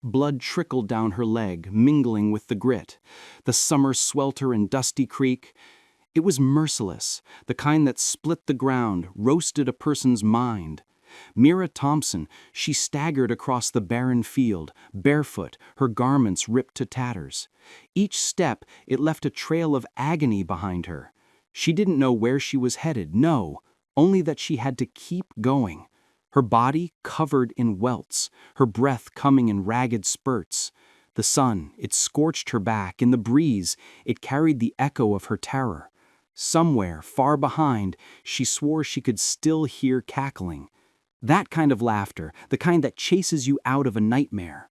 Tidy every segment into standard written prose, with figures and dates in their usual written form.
Blood trickled down her leg, mingling with the grit. The summer swelter in Dusty Creek. It was merciless, the kind that split the ground, roasted a person's mind. Mira Thompson, she staggered across the barren field, barefoot, her garments ripped to tatters. Each step, it left a trail of agony behind her. She didn't know where she was headed, no, only that she had to keep going. Her body covered in welts, her breath coming in ragged spurts. The sun, it scorched her back. In the breeze, it carried the echo of her terror. Somewhere, far behind, she swore she could still hear cackling. That kind of laughter, the kind that chases you out of a nightmare.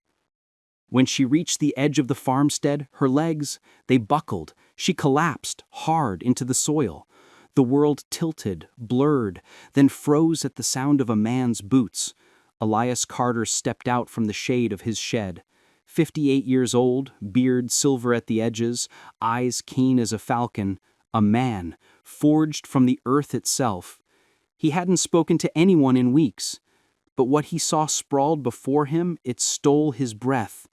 When she reached the edge of the farmstead, her legs, they buckled. She collapsed, hard, into the soil. The world tilted, blurred, then froze at the sound of a man's boots. Elias Carter stepped out from the shade of his shed. 58 years old, beard silver at the edges, eyes keen as a falcon. A man, forged from the earth itself. He hadn't spoken to anyone in weeks, but what he saw sprawled before him, it stole his breath.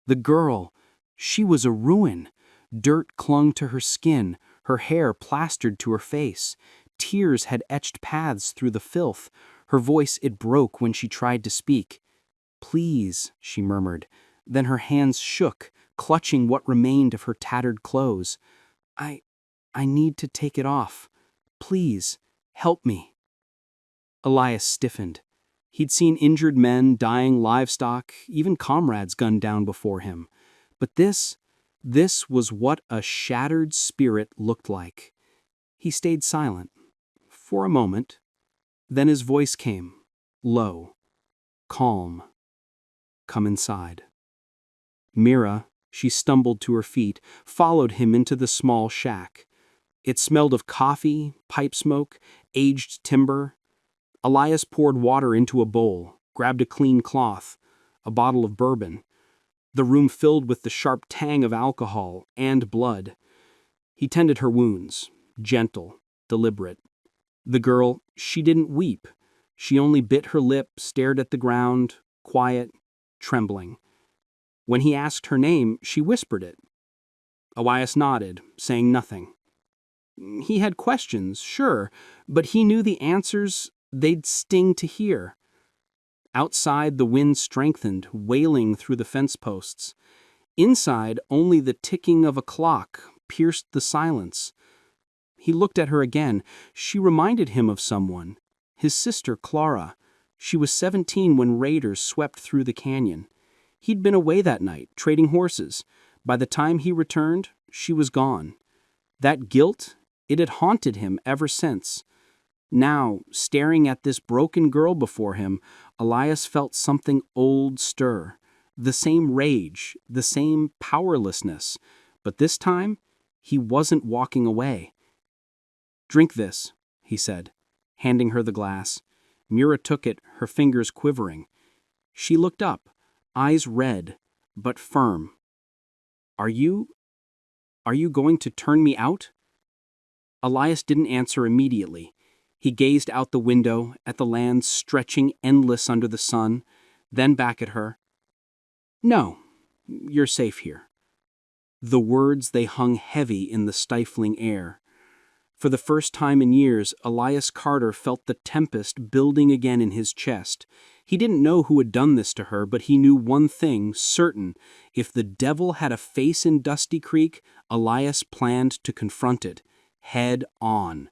The girl, she was a ruin. Dirt clung to her skin, her hair plastered to her face. Tears had etched paths through the filth. Her voice, it broke when she tried to speak. "Please," she murmured. Then her hands shook, clutching what remained of her tattered clothes. I need to take it off. Please, help me." Elias stiffened. He'd seen injured men, dying livestock, even comrades gunned down before him. But this was what a shattered spirit looked like. He stayed silent. For a moment. Then his voice came, low, calm. "Come inside." Mira, she stumbled to her feet, followed him into the small shack. It smelled of coffee, pipe smoke, aged timber. Elias poured water into a bowl, grabbed a clean cloth, a bottle of bourbon. The room filled with the sharp tang of alcohol and blood. He tended her wounds, gentle, deliberate. The girl, she didn't weep. She only bit her lip, stared at the ground, quiet, trembling. When he asked her name, she whispered it. Elias nodded, saying nothing. He had questions, sure, but he knew the answers, they'd sting to hear. Outside, the wind strengthened, wailing through the fence posts. Inside, only the ticking of a clock pierced the silence. He looked at her again. She reminded him of someone. His sister, Clara. She was 17 when raiders swept through the canyon. He'd been away that night, trading horses. By the time he returned, she was gone. That guilt, it had haunted him ever since. Now, staring at this broken girl before him, Elias felt something old stir. The same rage, the same powerlessness. But this time, he wasn't walking away. "Drink this," he said, handing her the glass. Mira took it, her fingers quivering. She looked up, eyes red, but firm. Are you going to turn me out?" Elias didn't answer immediately. He gazed out the window at the land stretching endless under the sun, then back at her. "No, you're safe here." The words, they hung heavy in the stifling air. For the first time in years, Elias Carter felt the tempest building again in his chest. He didn't know who had done this to her, but he knew one thing, certain. If the devil had a face in Dusty Creek, Elias planned to confront it, head on.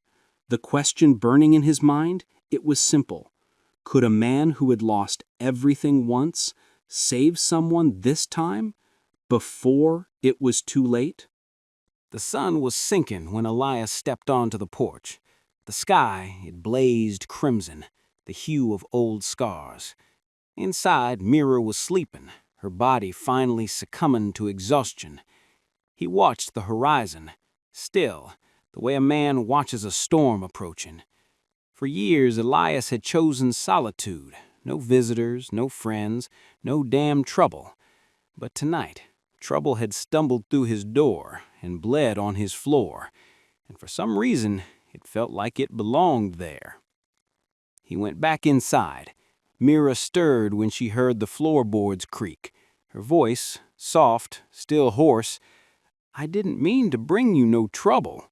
The question burning in his mind, it was simple. Could a man who had lost everything once save someone this time, before it was too late? The sun was sinking when Elias stepped onto the porch. The sky, it blazed crimson, the hue of old scars. Inside, Mira was sleeping, her body finally succumbing to exhaustion. He watched the horizon, still, the way a man watches a storm approaching. For years, Elias had chosen solitude. No visitors, no friends, no damn trouble. But tonight, trouble had stumbled through his door and bled on his floor, and for some reason, it felt like it belonged there. He went back inside. Mira stirred when she heard the floorboards creak. Her voice, soft, still hoarse. "I didn't mean to bring you no trouble."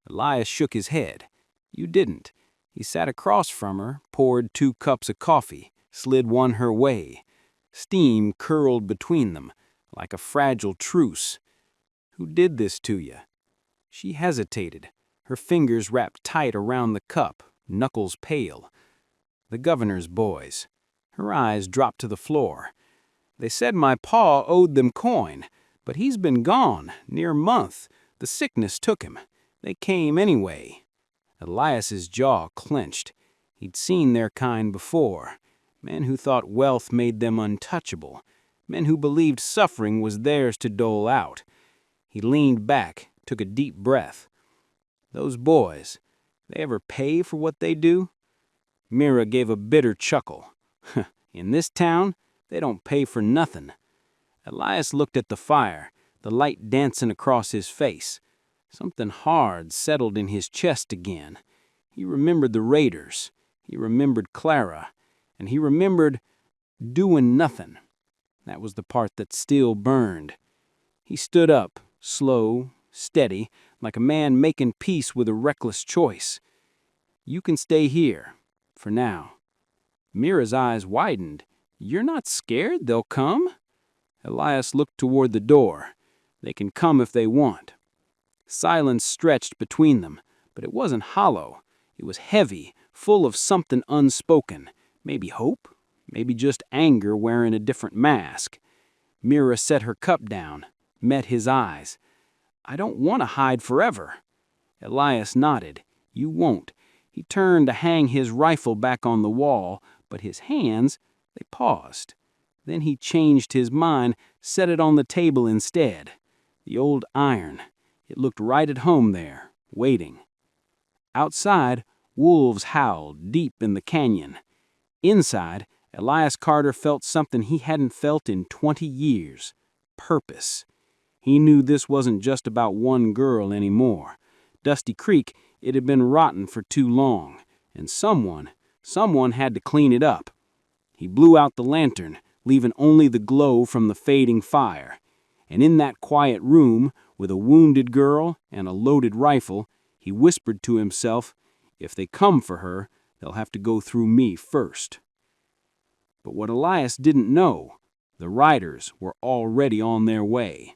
Elias shook his head. "You didn't." He sat across from her, poured 2 cups of coffee, slid one her way. Steam curled between them, like a fragile truce. "Who did this to you?" She hesitated, her fingers wrapped tight around the cup, knuckles pale. "The governor's boys." Her eyes dropped to the floor. "They said my pa owed them coin, but he's been gone, near a month. The sickness took him. They came anyway." Elias's jaw clenched. He'd seen their kind before. Men who thought wealth made them untouchable. Men who believed suffering was theirs to dole out. He leaned back, took a deep breath. "Those boys, they ever pay for what they do?" Mira gave a bitter chuckle. "In this town, they don't pay for nothing." Elias looked at the fire, the light dancing across his face. Something hard settled in his chest again. He remembered the raiders. He remembered Clara. And he remembered doing nothing. That was the part that still burned. He stood up, slow, steady, like a man making peace with a reckless choice. "You can stay here, for now." Mira's eyes widened. "You're not scared they'll come?" Elias looked toward the door. "They can come if they want." Silence stretched between them, but it wasn't hollow. It was heavy, full of something unspoken. Maybe hope, maybe just anger wearing a different mask. Mira set her cup down, met his eyes. "I don't want to hide forever." Elias nodded. "You won't." He turned to hang his rifle back on the wall, but his hands, they paused. Then he changed his mind, set it on the table instead. The old iron. It looked right at home there, waiting. Outside, wolves howled deep in the canyon. Inside, Elias Carter felt something he hadn't felt in 20 years. Purpose. He knew this wasn't just about one girl anymore. Dusty Creek, it had been rotten for too long, and someone had to clean it up. He blew out the lantern, leaving only the glow from the fading fire. And in that quiet room, with a wounded girl and a loaded rifle, he whispered to himself, "If they come for her, they'll have to go through me first." But what Elias didn't know, the riders were already on their way.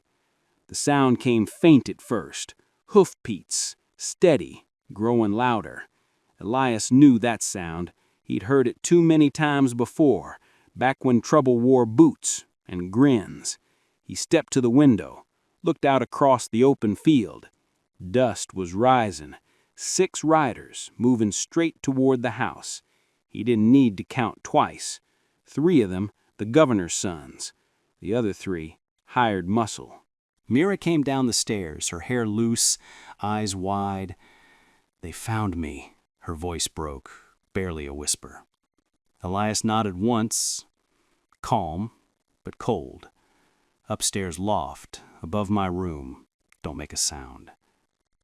The sound came faint at first, hoofbeats, steady, growing louder. Elias knew that sound. He'd heard it too many times before, back when trouble wore boots and grins. He stepped to the window, looked out across the open field. Dust was rising. 6 riders moving straight toward the house. He didn't need to count twice. 3 of them, the governor's sons. The other 3, hired muscle. Mira came down the stairs, her hair loose, eyes wide. "They found me," her voice broke, barely a whisper. Elias nodded once, calm but cold. "Upstairs loft, above my room. Don't make a sound."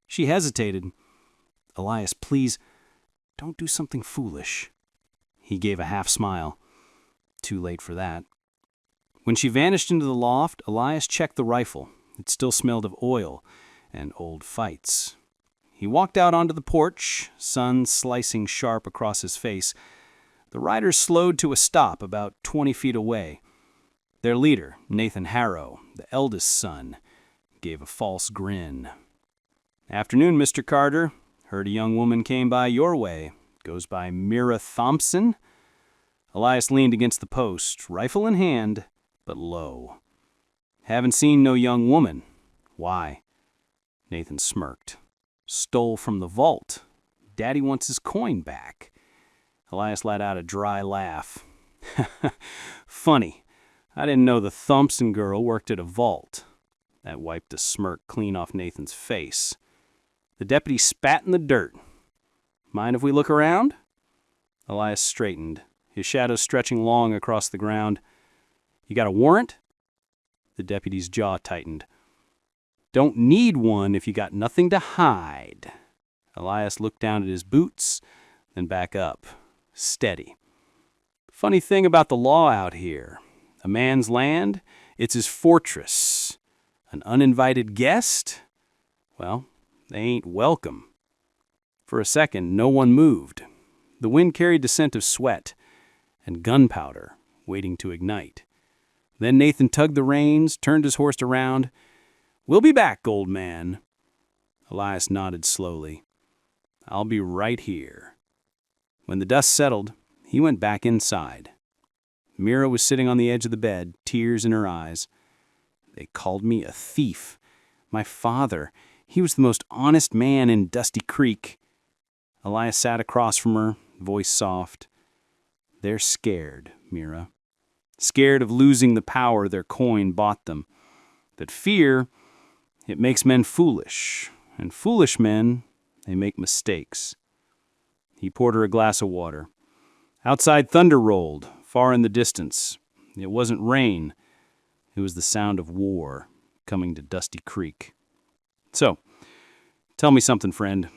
She hesitated. "Elias, please, don't do something foolish." He gave a half smile. Too late for that. When she vanished into the loft, Elias checked the rifle. It still smelled of oil and old fights. He walked out onto the porch, sun slicing sharp across his face. The riders slowed to a stop about 20 feet away. Their leader, Nathan Harrow, the eldest son, gave a false grin. "Afternoon, Mr. Carter. Heard a young woman came by your way. Goes by Mira Thompson?" Elias leaned against the post, rifle in hand, but low. "Haven't seen no young woman. Why?" Nathan smirked. "Stole from the vault. Daddy wants his coin back." Elias let out a dry laugh. "Funny. I didn't know the Thompson girl worked at a vault." That wiped a smirk clean off Nathan's face. The deputy spat in the dirt. "Mind if we look around?" Elias straightened, his shadow stretching long across the ground. "You got a warrant?" The deputy's jaw tightened. "Don't need one if you got nothing to hide." Elias looked down at his boots, then back up, steady. "Funny thing about the law out here. A man's land, It's his fortress. An uninvited guest? Well, they ain't welcome. For a second, no one moved. The wind carried the scent of sweat and gunpowder waiting to ignite. Then Nathan tugged the reins, turned his horse around. "We'll be back, old man." Elias nodded slowly. "I'll be right here." When the dust settled, he went back inside. Mira was sitting on the edge of the bed, tears in her eyes. "They called me a thief. My father, he was the most honest man in Dusty Creek." Elias sat across from her, voice soft. "They're scared, Mira. Scared of losing the power their coin bought them. That fear, it makes men foolish. And foolish men, they make mistakes." He poured her a glass of water. Outside thunder rolled, far in the distance. It wasn't rain. It was the sound of war coming to Dusty Creek. "So, tell me something, friend.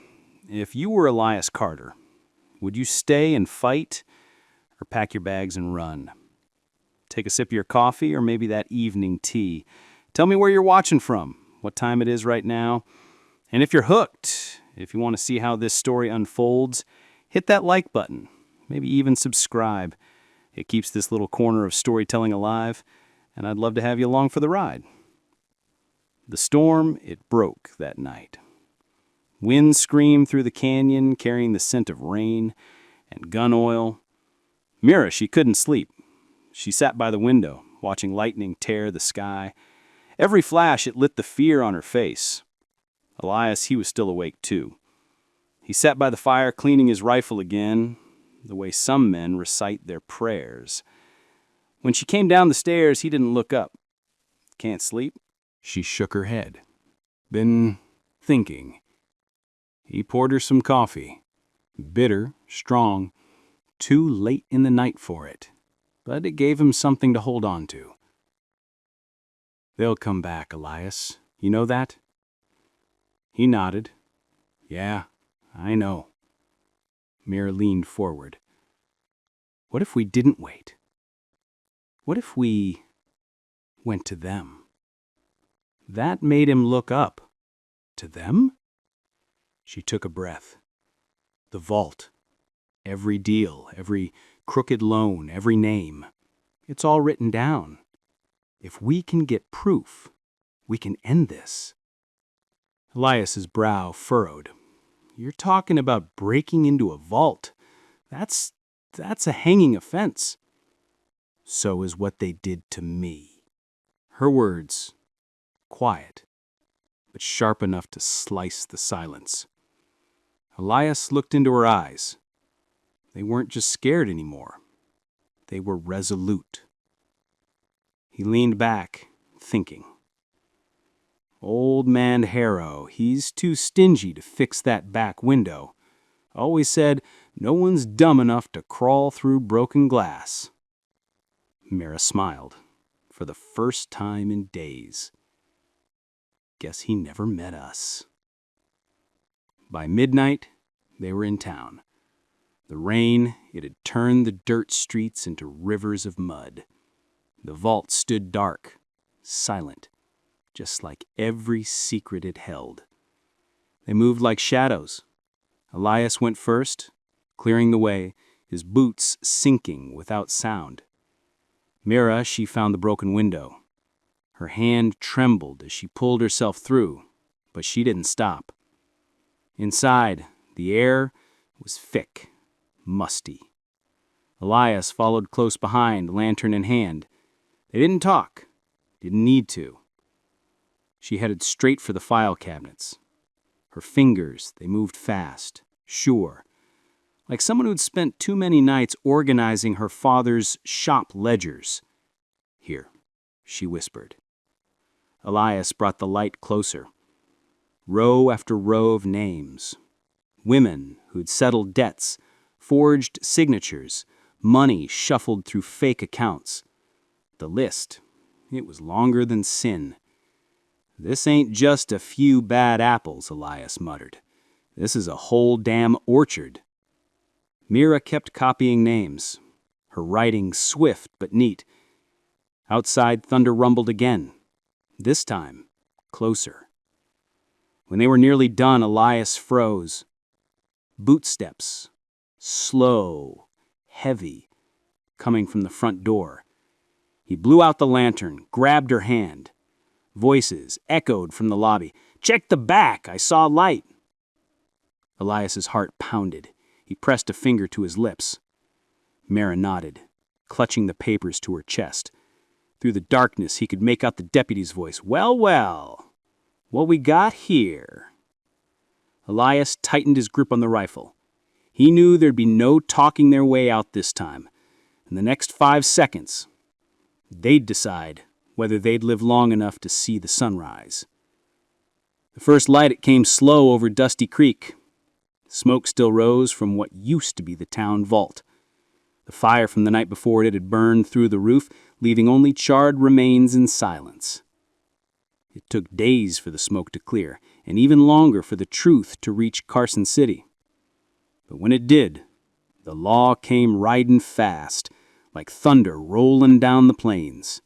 If you were Elias Carter, would you stay and fight or pack your bags and run? Take a sip of your coffee or maybe that evening tea. Tell me where you're watching from, what time it is right now. And if you're hooked, if you want to see how this story unfolds, hit that like button. Maybe even subscribe. It keeps this little corner of storytelling alive, and I'd love to have you along for the ride." The storm, it broke that night. Wind screamed through the canyon, carrying the scent of rain and gun oil. Mira, she couldn't sleep. She sat by the window, watching lightning tear the sky. Every flash, it lit the fear on her face. Elias, he was still awake too. He sat by the fire, cleaning his rifle again, the way some men recite their prayers. When she came down the stairs, he didn't look up. "Can't sleep?" She shook her head. "Been thinking." He poured her some coffee. Bitter, strong, too late in the night for it. But it gave him something to hold on to. "They'll come back, Elias. You know that?" He nodded. "Yeah, I know." Mira leaned forward. "What if we didn't wait? What if we went to them?" That made him look up. To them? She took a breath. The vault. Every deal, every crooked loan, every name. It's all written down. If we can get proof, we can end this. Elias's brow furrowed. "You're talking about breaking into a vault. That's a hanging offense." "So is what they did to me." Her words, quiet, but sharp enough to slice the silence. Elias looked into her eyes. They weren't just scared anymore. They were resolute. He leaned back, thinking. Old man Harrow, he's too stingy to fix that back window. Always said, no one's dumb enough to crawl through broken glass. Mira smiled, for the first time in days. Guess he never met us. By midnight, they were in town. The rain, it had turned the dirt streets into rivers of mud. The vault stood dark, silent, just like every secret it held. They moved like shadows. Elias went first, clearing the way, his boots sinking without sound. Mira, she found the broken window. Her hand trembled as she pulled herself through, but she didn't stop. Inside, the air was thick, musty. Elias followed close behind, lantern in hand. They didn't talk, didn't need to. She headed straight for the file cabinets. Her fingers, they moved fast, sure, like someone who'd spent too many nights organizing her father's shop ledgers. Here, she whispered. Elias brought the light closer. Row after row of names. Women who'd settled debts, forged signatures, money shuffled through fake accounts. The list, it was longer than sin. This ain't just a few bad apples, Elias muttered. This is a whole damn orchard. Mira kept copying names, her writing swift but neat. Outside, thunder rumbled again, this time closer. When they were nearly done, Elias froze. Bootsteps, slow, heavy, coming from the front door. He blew out the lantern, grabbed her hand. Voices echoed from the lobby. "Check the back! I saw light!" Elias's heart pounded. He pressed a finger to his lips. Mara nodded, clutching the papers to her chest. Through the darkness, he could make out the deputy's voice. "Well, well, what we got here?" Elias tightened his grip on the rifle. He knew there'd be no talking their way out this time. In the next 5 seconds, they'd decide whether they'd live long enough to see the sunrise. The first light, it came slow over Dusty Creek. Smoke still rose from what used to be the town vault. The fire from the night before it had burned through the roof, leaving only charred remains and silence. It took days for the smoke to clear, and even longer for the truth to reach Carson City. But when it did, the law came riding fast, like thunder rolling down the plains.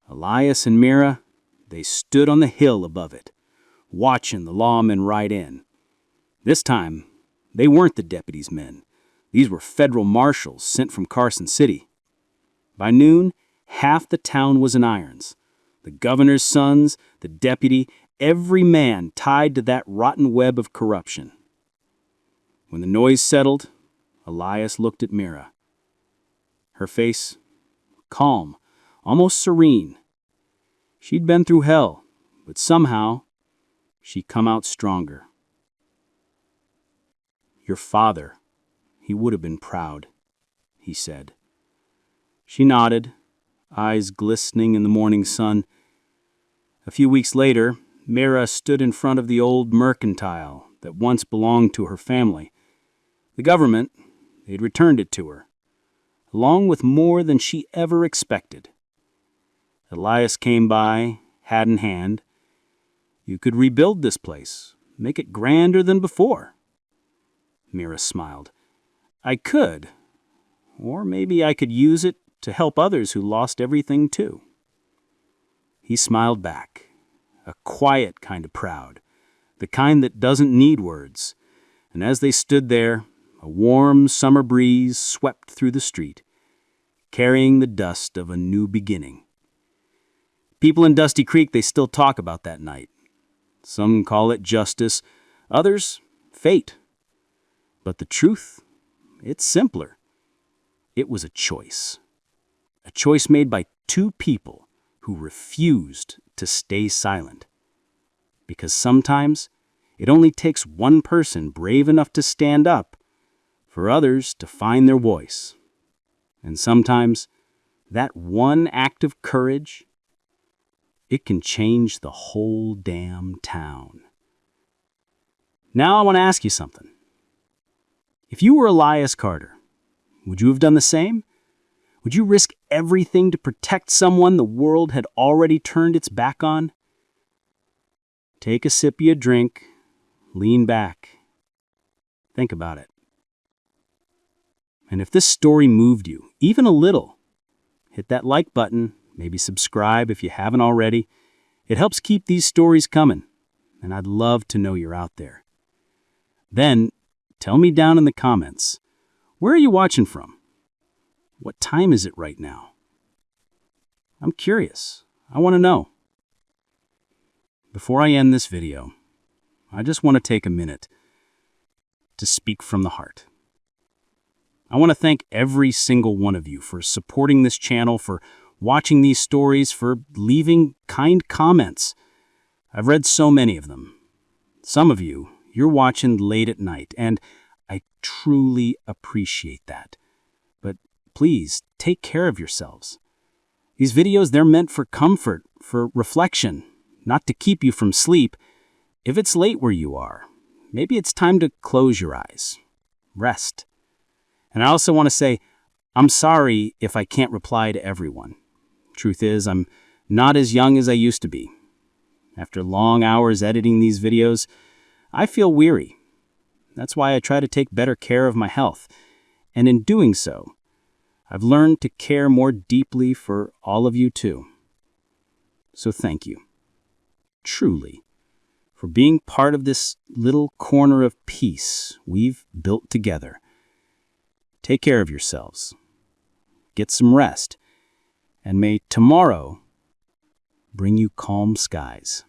Elias and Mira, they stood on the hill above it, watching the lawmen ride in. This time, they weren't the deputy's men. These were federal marshals sent from Carson City. By noon, half the town was in irons. The governor's sons, the deputy, every man tied to that rotten web of corruption. When the noise settled, Elias looked at Mira. Her face, calm, almost serene. She'd been through hell, but somehow she'd come out stronger. "Your father, he would have been proud," he said. She nodded, eyes glistening in the morning sun. A few weeks later, Mira stood in front of the old mercantile that once belonged to her family. The government, they'd returned it to her, along with more than she ever expected. Elias came by, hat in hand. "You could rebuild this place, make it grander than before." Mira smiled. "I could, or maybe I could use it to help others who lost everything too." He smiled back, a quiet kind of proud, the kind that doesn't need words. And as they stood there, a warm summer breeze swept through the street, carrying the dust of a new beginning. People in Dusty Creek, they still talk about that night. Some call it justice, others fate. But the truth, it's simpler. It was a choice made by 2 people who refused to stay silent. Because sometimes it only takes one person brave enough to stand up for others to find their voice. And sometimes that one act of courage, it can change the whole damn town. Now I want to ask you something. If you were Elias Carter, would you have done the same? Would you risk everything to protect someone the world had already turned its back on? Take a sip of your drink, lean back, think about it. And if this story moved you, even a little, hit that like button, maybe subscribe if you haven't already. It helps keep these stories coming, and I'd love to know you're out there. Then, tell me down in the comments, where are you watching from? What time is it right now? I'm curious. I want to know. Before I end this video, I just want to take a minute to speak from the heart. I want to thank every single one of you for supporting this channel, for watching these stories, for leaving kind comments. I've read so many of them. Some of you, you're watching late at night, and I truly appreciate that. But please, take care of yourselves. These videos, they're meant for comfort, for reflection, not to keep you from sleep. If it's late where you are, maybe it's time to close your eyes, rest. And I also want to say, I'm sorry if I can't reply to everyone. Truth is, I'm not as young as I used to be. After long hours editing these videos, I feel weary. That's why I try to take better care of my health. And in doing so, I've learned to care more deeply for all of you too. So thank you, truly, for being part of this little corner of peace we've built together. Take care of yourselves. Get some rest. And may tomorrow bring you calm skies.